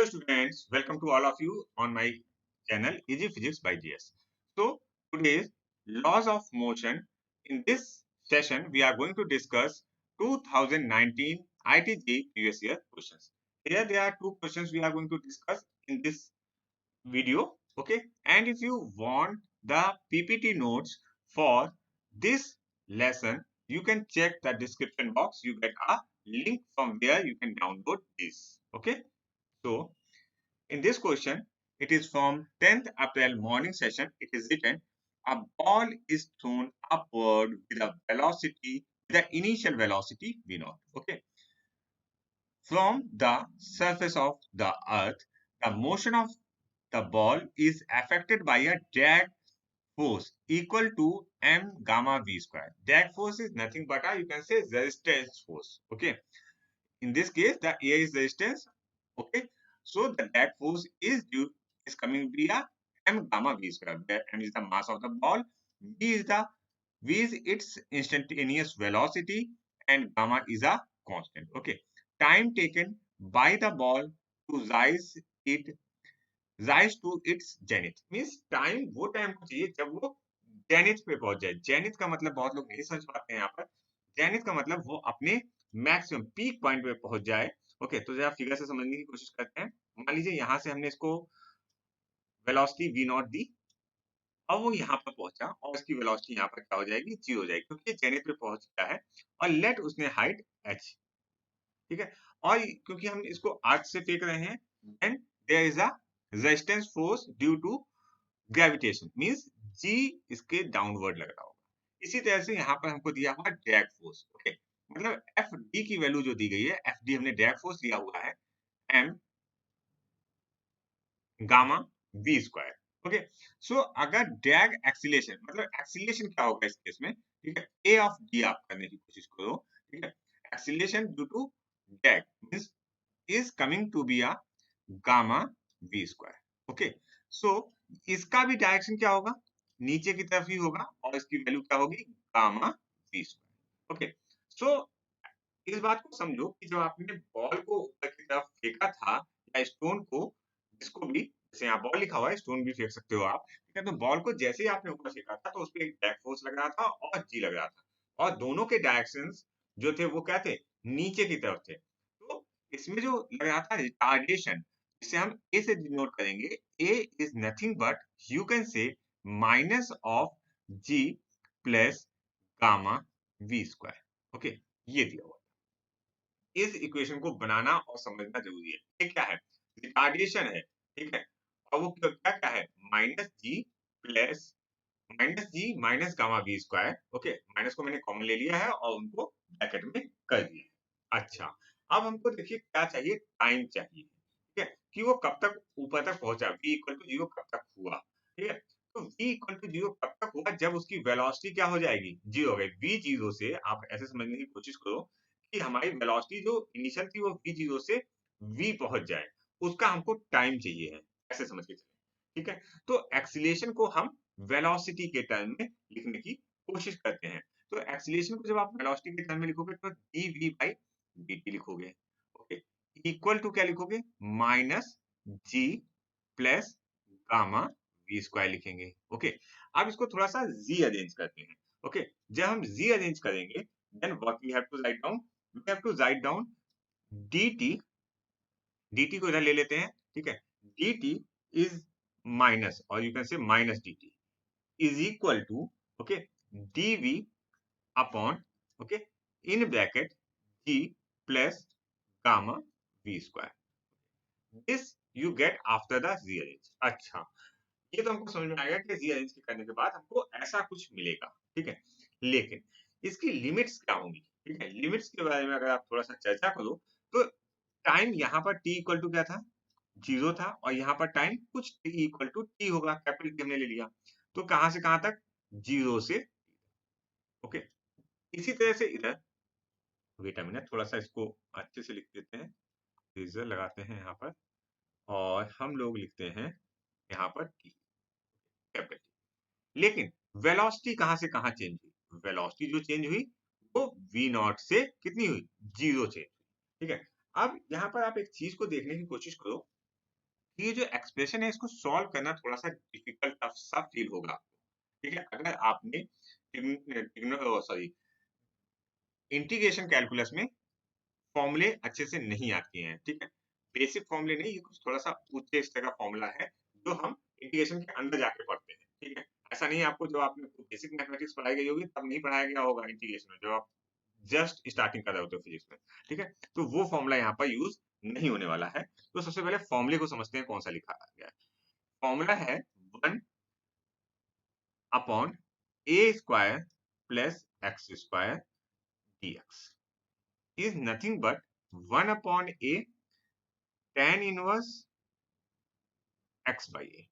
Hello students, welcome to all of you on my channel Easy Physics by GS. So today's laws of motion. In this session we are going to discuss 2019 ITG previous year questions. Here there are two questions we are going to discuss in this video. Okay, and if you want the PPT notes for this lesson, you can check the description box. You get a link from where you can download this. Okay, so in this question, it is from 10th April morning session. It is written, a ball is thrown upward with a velocity, the initial velocity v naught. Okay, from the surface of the earth, the motion of the ball is affected by a drag force equal to m gamma v square. Drag force is nothing but a, you can say, resistance force. Okay, in this case the A is resistance. Okay, so the drag force is coming via m gamma v square, where m is the mass of the ball, v is its instantaneous velocity, and gamma is a constant. Okay, time taken by the ball to rise to its zenith, means time वो time को चाहिए जब वो zenith पे पहुंच जाए. Zenith का मतलब बहुत लोग नहीं समझ पाते हैं यहाँ पर. जेनिथ का मतलब वो अपने मैक्सिमम पीक पॉइंट पे पहुंच जाए. ओके, तो जरा फिगर से समझने की कोशिश करते हैं. मान लीजिए यहाँ से हमने इसको वेलोसिटी v नॉट दी. अब वो यहाँ पर पहुंचा और इसकी वेलोसिटी यहाँ पर क्या हो जाएगी, जी हो जाएगी, क्योंकि जेनिथ पे पहुंच गया है. और लेट उसने हाइट h, ठीक है. और क्योंकि हम इसको अर्थ से फेंक रहे हैं, then there is a resistance force due to gravitation, means G इसके डाउनवर्ड लग रहा होगा. इसी तरह से यहाँ पर हमको दिया हुआ ड्रैग फोर्स. ओके, मतलब एफ डी की वैल्यू जो दी गई है, एफ डी हमने ड्रैग फोर्स दिया हुआ है M gamma we square. Okay, so अगर ड्रैग एक्सीलेशन, मतलब एक्सीलेशन क्या होगा इस केस में, ठीक है, ए ऑफ डी आप करने की कोशिश करो. ठीक है, acceleration due to drag means is coming to be a gamma v square. Okay, so इसका भी डायरेक्शन क्या होगा, नीचे की तरफ ही होगा, और इसकी वैल्यू क्या होगी, gamma v square. Okay, so इस बात को समझो कि जब आपने बॉल को ऊपर की तरफ फेंका था, या स्टोन को, जिसको भी, जैसे यहाँ बॉल लिखा हुआ है, स्टोन भी फेंक सकते हो आप. ठीक है, तो बॉल को जैसे ही आपने ऊपर फेंका था, तो उस पे एक ड्रैग फोर्स लग रहा था और जी लग रहा था, और दोनों के डायरेक्शंस जो थे वो क्या थे, नीचे की तरफ थे. तो इसमें जो लग रहा था रिटार्डेशन, जिसे हम ए से डिनोट करेंगे, A is nothing but, you can say, minus of G plus gamma we square. Okay, ये दिया हुआ. इस इक्वेशन को बनाना और समझना जरूरी है. ये क्या है, रिटार्डेशन है. ठीक है, और वो क्या क्या है, minus g plus minus g minus gamma we square. Okay, minus को मैंने कॉमन ले लिया है और उनको ब्रैकेट में कर दिया है. अच्छा, अब हमको देखिए क्या चाहिए, टाइम चाहिए. ठीक है, कि वो कब तक ऊपर तक पहुंचा, v इक्वल टू जीरो कब तक हुआ. ठीक है, तो v इक्वल टू जीरो कब तक हुआ, जब उसकी वेलोसिटी क्या हो जाएगी, जीरो हो गई. v जीरो से आप ऐसे समझने की कोशिश करो कि हमारी वेलोसिटी जो इनिशियल थी वो v जीरो से v पहुंच जाए, उसका हमको टाइम चाहिए है, ऐसे समझ के चले. ठीक है, तो एक्सीलेशन को हम वेलोसिटी के टर्म में लिखने की कोशिश करते हैं. तो एक्सीलेशन को जब आप वेलोसिटी के टर्म में लिखोगे तो dv बाई dt लिखोगे. ओके, इक्वल टू क्या लिखोगे, minus g plus gamma we square लिखेंगे. ओके, अब इसको थोड़ा सा जी अरेंज करते हैं. ओके, जब हम जी अरेंज करेंगे, then what we have to write down, we have to write down dt, dt को इधर ले लेते हैं. ठीक है, dt इज माइनस, और you can say minus dt is equal to, okay, dv upon, okay, in bracket g plus gamma v square. This you get after the rearrange. अच्छा, ये तो हमको समझ में आ गया कि rearrange करने के बाद हमको ऐसा कुछ मिलेगा. ठीक है, लेकिन इसकी लिमिट्स क्या होंगी. ठीक है, लिमिट्स के बारे में अगर आप थोड़ा सा चर्चा करो, तो टाइम यहाँ पर t इक्वल टू क्या था, जीरो था, और यहाँ पर टाइम कुछ t इक्वल टू t होगा, कैपिटल T हमने ले लिया. तो कहां से कहां तक, जीरो से. ओके, इसी तरह से इधर, वेट अ मिनट, थोड़ा सा इसको अच्छे से लिख देते हैं. इरेजर लगाते हैं यहाँ पर, और हम लोग लिखते हैं यहाँ पर t, कैपिटल T. लेकिन वेलोसिटी कहां से कहां चेंज हुई, वेलोसिटी जो चेंज हुई वो v नॉट से कितनी हुई, जीरो चेंज. ठीक है, अब यहाँ पर आप एक चीज को देखने की कोशिश करो ये जो एक्सप्रेशन है इसको सॉल्व करना थोड़ा सा डिफिकल्ट टफ सा फील होगा आपको, ठीक है। अगर आपने सॉरी इंटीग्रेशन कैलकुलस में फॉर्मूले अच्छे से नहीं आते हैं, ठीक है। बेसिक फॉर्मूले नहीं, ये कुछ थोड़ा सा ऊंचे स्तर का फॉर्मूला है जो हम इंटीग्रेशन के अंदर जाके पढ़ते हैं, ठीक है। ऐसा नहीं है आपको जब आपने बेसिक मैथमेटिक्स पढ़ाई गई होगी तब नहीं पढ़ाया गया होगा इंटीग्रेशन में, जब आप जस्ट स्टार्टिंग कर रहे होते हो फिजिक्स में, ठीक है। तो वो फॉर्मूला यहाँ पर यूज नहीं होने वाला है। तो सबसे पहले फॉर्मूले को समझते हैं कौन सा लिखा गया है। फॉर्मूला है 1 upon A square plus x square dx is nothing but 1 upon a tan inverse x by a।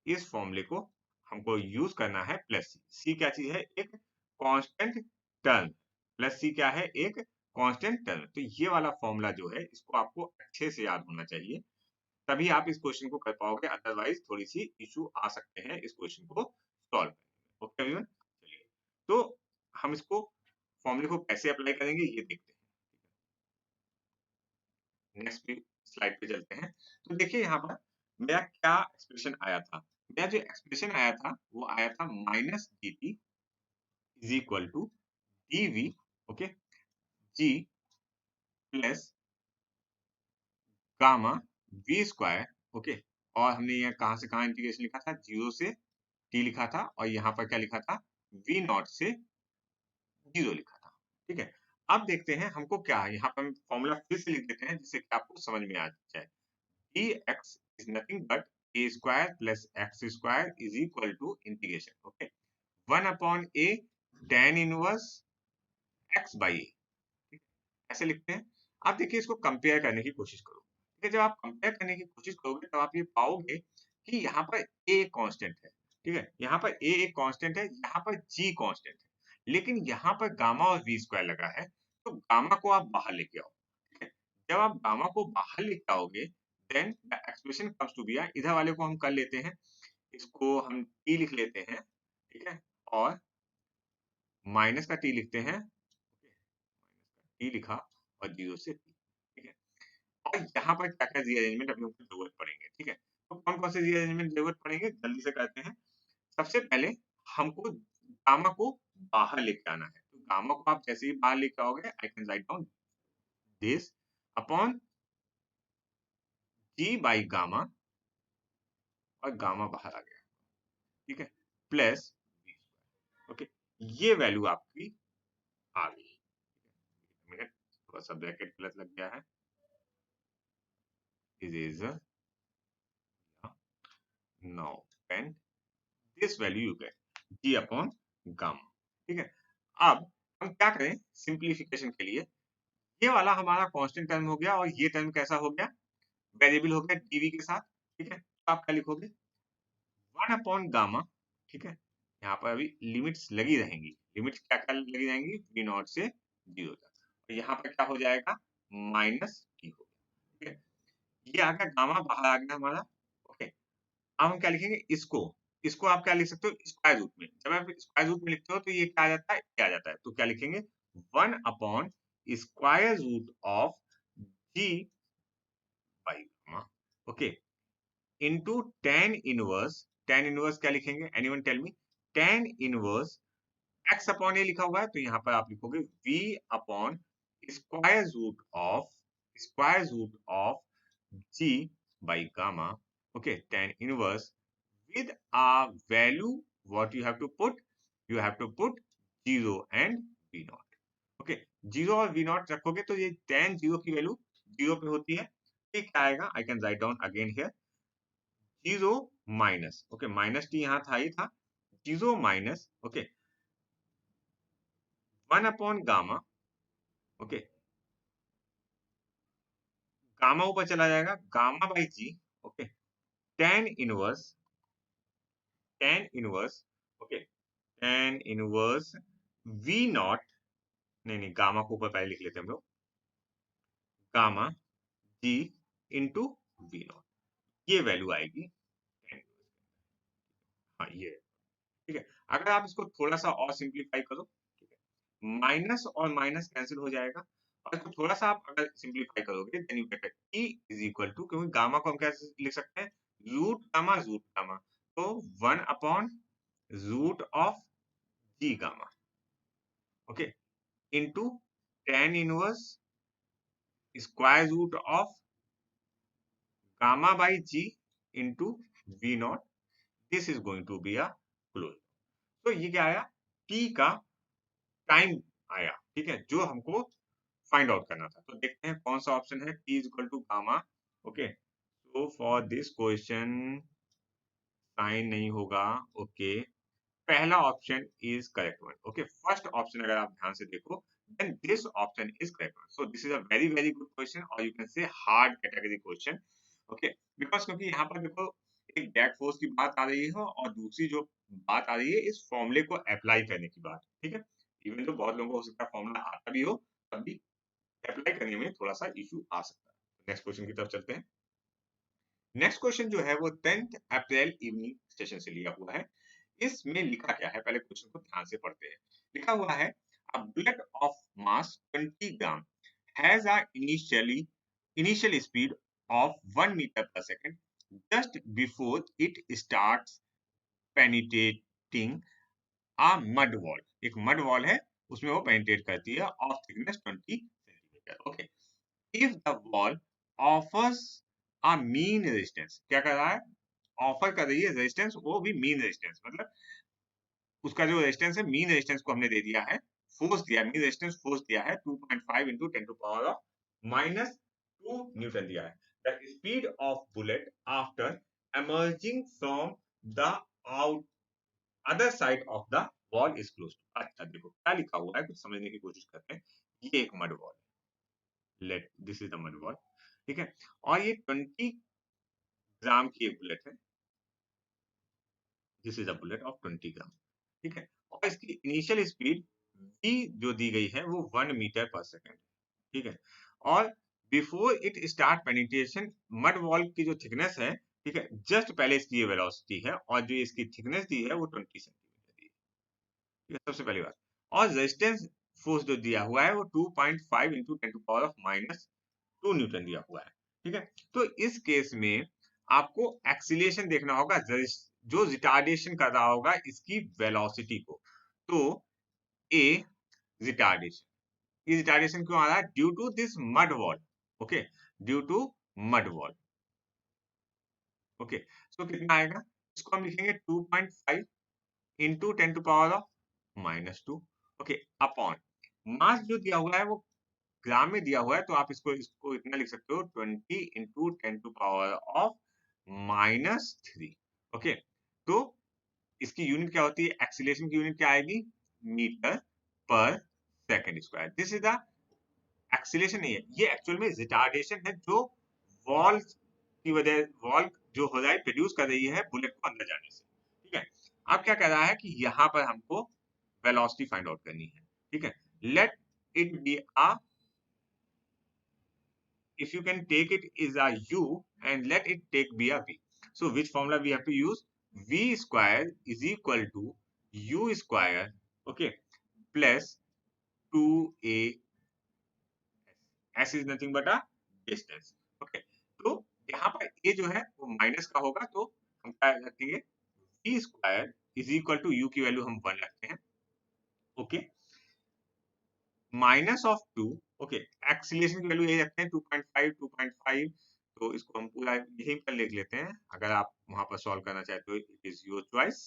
इस फॉर्मूले को हमको यूज करना है प्लस सी। सी क्या चीज है? एक कांस्टेंट टर्म। प्लस सी क्या है? एक कांस्टेंट टर्म। तो ये वाला फॉर्मूला जो है इसको आपको अच्छे से याद होना चाहिए, तभी आप इस क्वेश्चन को कर पाओगे, अदरवाइज थोड़ी सी इशू आ सकते हैं इस क्वेश्चन को सॉल्व करने में। ओके एवरीवन, चलिए तो हम इसको फॉर्मूले को कैसे अप्लाई करेंगे ये देखते हैं। नेक्स्ट स्लाइड पे चलते हैं। तो देखिए यहाँ पर मेरा क्या एक्सप्रेशन आया था। मेरा जो एक्सप्रेशन आया था वो आया था minus d t is equal to d v, okay, g plus gamma we square, okay. और हमने यहाँ कहाँ से कहाँ इंटीग्रेशन लिखा था? 0 से टी लिखा था, और यहाँ पर क्या लिखा था? वी नॉट से 0 लिखा था, ठीक है। अब देखते हैं हमको क्या है, यहाँ पर हम फॉर्मूला फिर से लिख देते हैं जिससे कि आपको समझ में आ जाए। dx is nothing but a square plus x square is equal to integration, okay, 1 upon a tan inverse x by a, ठीक है? ऐसे लिखते हैं। आप देखिए इसको कंपेयर करने की कोशिश करो, ठीक है। जब आप कंपेयर करने की कोशिश करोगे तब आप ये पाओगे कि यहाँ पर a एक कांस्टेंट है, ठीक है। यहाँ पर a एक कांस्टेंट है, यहाँ पर g कांस्टेंट है, लेकिन यहाँ पर गामा और v स्क्वायर लगा है, तो गामा को आप बाहर लेके आओ, ठीक है। जब आप गामा को बाहर लेके आओगे then the expression comes to be, इधर वाले को हम कर लेते हैं, इसको हम t लिख लेते हैं, ठीक है, और माइनस का t लिखते हैं, टी लिखा और 0 से t, ठीक है। और यहाँ पर क्या-क्या रीअरेंजमेंट अभी हमको जरूरत पड़ेंगे, ठीक है। तो कौन-कौन से रीअरेंजमेंट जरूरत पड़ेंगे जल्दी से करते हैं। सबसे पहले हमको गामा को बाहर लेके आना है। तो गामा को आप जैसे ही बाहर लेके आओगे आई can write down this upon g by gamma, और गामा बाहर आ गया, ठीक है, प्लस ओके, ये वैल्यू आपकी आ गई। मिनट, थोड़ा सा ब्रैकेट गलत लग गया है। This is now pen this value you get g upon gamma, ठीक है। अब हम क्या करें सिंप्लीफिकेशन के लिए, ये वाला हमारा कांस्टेंट टर्म हो गया और ये टर्म कैसा हो गया? वेरिएबल हो गया dv के साथ, ठीक है। तो आप क्या लिखोगे? 1 अपॉन गामा, ठीक है। यहाँ पर अभी लिमिट्स लगी रहेंगी, लिमिट्स क्या-क्या लगी रहेंगी? v नॉट से 0 तक। तो यहाँ पर क्या हो जाएगा? माइनस t हो गया, ठीक है। ये आ गया, गामा बाहर आ गया हमारा, ओके। अब हम क्या लिखेंगे? इसको, इसको आप क्या लिख सकते हो? स्क्वायर रूट में। जब आप स्क्वायर रूट में लिखते हो तो ये क्या आ जाता है? ये आ जाता है। तो क्या लिखेंगे? 1 upon square root of g by gamma, okay, into tan inverse क्या लिखेंगे? Anyone tell me? tan inverse x upon a लिखा हुआ है, तो यहाँ पर आप लिखोगे v upon square root of g by gamma, okay, tan inverse with a value, what you have to put? You have to put 0 and v naught, okay। 0 और v naught रखोगे तो ये tan 0 की वैल्यू 0 पे होती है, ये क्या आएगा? I can write down again here 0 minus, okay, minus t यहाँ था ही था, 0 minus, okay, 1 upon gamma, okay, gamma ऊपर चला जाएगा, गामा by g, okay, tan inverse, okay, tan inverse v nought, नहीं गामा को ऊपर पहले लिख लेते हैं हम लोग, gamma g into v nought, ये वैल्यू आएगी। हाँ ये, ठीक है। अगर आप इसको थोड़ा सा और सिंप्लीफाई करो, ठीक है, माइनस और माइनस कैंसिल हो जाएगा, और इसको थोड़ा सा आप अगर सिंप्लीफाई करोगे then you get t is equal to, क्योंकि गामा को हम कैसे लिख सकते हैं, रूट गामा, तो 1 upon root of g gamma, okay, into tan inverse square root of gamma by g into v nought, this is going to be a close. तो ये क्या आया, t का टाइम आया, ठीक है, जो हमको फाइंड आउट करना था। तो देखते हैं कौन सा ऑप्शन है, t is equal to gamma, okay. So for this question sine नहीं होगा, ओके, पहला option is correct one, okay, first option अगर आप ध्यान से देखो then this option is correct one. So this is a very very good question, और you can say hard category question, okay, because क्योंकि यहाँ पर देखो एक ड्रैग फोर्स की बात आ रही है और दूसरी जो बात आ रही है इस फॉर्मूले को अप्लाई करने की बात, ठीक है। इवन तो बहुत लोगों को हो सकता है फॉर्मूला आता भी हो, तब भी अप्लाई करने में थोड़ा सा इशू आ सकता है। नेक्स्ट क्वेश्चन की तरफ चलते हैं। नेक्स्ट क्वेश्चन जो है वो 10th अप्रैल इवनिंग सेशन से लिया हुआ है। इसमें लिखा क्या है, पहले क्वेश्चन को ध्यान से पढ़ते हैं। लिखा हुआ है, a bullet of mass 20 gram has a initial speed of 1 metre पर second just before it starts penetrating a mud wall. एक मड वॉल है, उसमें वो पेनिट्रेट करती है of thickness 20 centimetre, okay. If the wall offers a mean resistance, क्या कर रहा है, ऑफर कर रही है रेजिस्टेंस, वो भी मीन रेजिस्टेंस, मतलब उसका जो रेजिस्टेंस है मीन रेजिस्टेंस को हमने दे दिया है, फोर्स दिया है, मीन रेजिस्टेंस फोर्स दिया है 2.5 into 10 to power of -2 Newton दिया है। The speed of bullet after emerging from the out other side of the wall is close. अच्छा देखो क्या लिखा हुआ है, कुछ समझने की कोशिश करते हैं। ये एक mud wall, let this is the mud wall, ठीक है, और ये 20 ग्राम की एक बुलेट है, this is a bullet of 20 ग्राम, ठीक है, और इसकी इनिशियल स्पीड v जो दी गई है वो 1 मीटर पर सेकंड, ठीक है, और before it start penetration, mud wall की जो थिकनेस है, ठीक है, जस्ट पहले इसकी ये वेलोसिटी है, और जो इसकी थिकनेस दी है वो 20 सेंटीमीटर दी है, ठीक है, सबसे पहली बात। और रेजिस्टेंस फोर्स जो दिया हुआ है वो 2.5 into 10 to power of -2 Newton दिया हुआ है, ठीक है। तो इस केस में आपको एक्सीलरेशन देखना होगा, जो रिटार्डेशन कर रहा होगा इसकी वेलोसिटी को। तो ए रिटार्डेशन, ये रिटार्डेशन क्यों आ रहा है, due to this mud wall, okay, due to mud wall, okay. So कितना आएगा, इसको हम लिखेंगे 2.5 into 10 to power of -2, okay, upon mass जो दिया हुआ है वो ग्राम में दिया हुआ है, तो आप इसको इसको इतना लिख सकते हो 20 into 10 to power of -3, okay. तो इसकी यूनिट क्या होती है, एक्सीलरेशन की यूनिट क्या आएगी, मीटर पर second square. This is the acceleration, नहीं है ये, एक्चुअल में रिटार्डेशन है जो वॉल की वजह, वॉल जो हो रहा है प्रोड्यूस कर रही है बुलेट को अंदर जाने से, ठीक है। अब क्या कर रहा है कि यहाँ पर हमको वेलोसिटी फाइंड आउट करनी है, ठीक है। Let it be a, if you can take it is a u and let it take be a v. So which formula we have to use, v square is equal to u square, okay, plus 2a, s is nothing but a distance, okay। तो यहाँ पर a जो है वो minus का होगा, तो हम क्या रखेंगे, v square is equal to u की वैल्यू हम 1 रखते हैं, okay, minus of 2, okay, acceleration की वैल्यू यही रखते हैं 2.5 2.5, तो इसको हम पूरा यहीं पर लिख लेते हैं, अगर आप वहां पर सॉल्व करना चाहते हो it is your choice,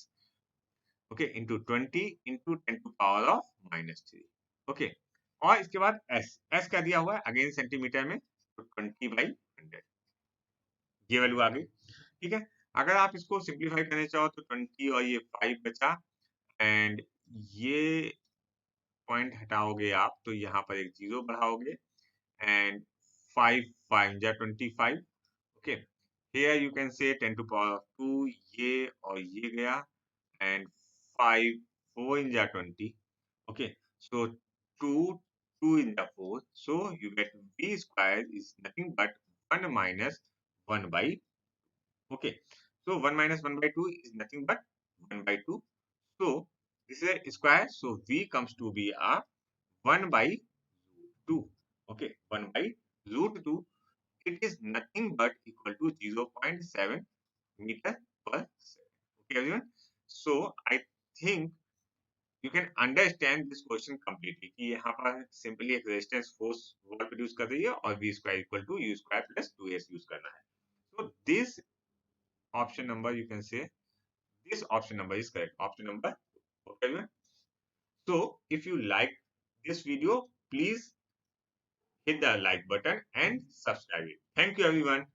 okay, into 20 into 10 to power of -3, okay. और इसके बाद एस, एस क्या दिया हुआ है अगेन सेंटीमीटर में, तो 20/100, ये वैल्यू आ गई, ठीक है। अगर आप इसको सिंप्लीफाई करना चाहो तो 20 और ये 5 बचा, एंड ये पॉइंट हटाओगे आप तो यहाँ पर एक जीरो बढ़ाओगे, and 5 5 जा 25, okay, here you can say 10 to power of 2, ये और ये गया, and 5 4 in जा 20, okay, so 2 2 in the 4, so you get v square is nothing but 1 minus 1 by, okay, so 1 minus 1 by 2 is nothing but 1 by 2, so this is a square, so v comes to be a 1 by 2, Okay, 1 by root 2, it is nothing but equal to 0.7 meter per second. Okay, everyone. So I think you can understand this question completely कि यहाँ पर simply एक resistance force wall produce कर रही है और v square equal to u square plus 2s use करना है. So this option number, you can say this option number is correct. Option number. Okay, everyone. So if you like this video, please hit the like button and subscribe it. Thank you, everyone.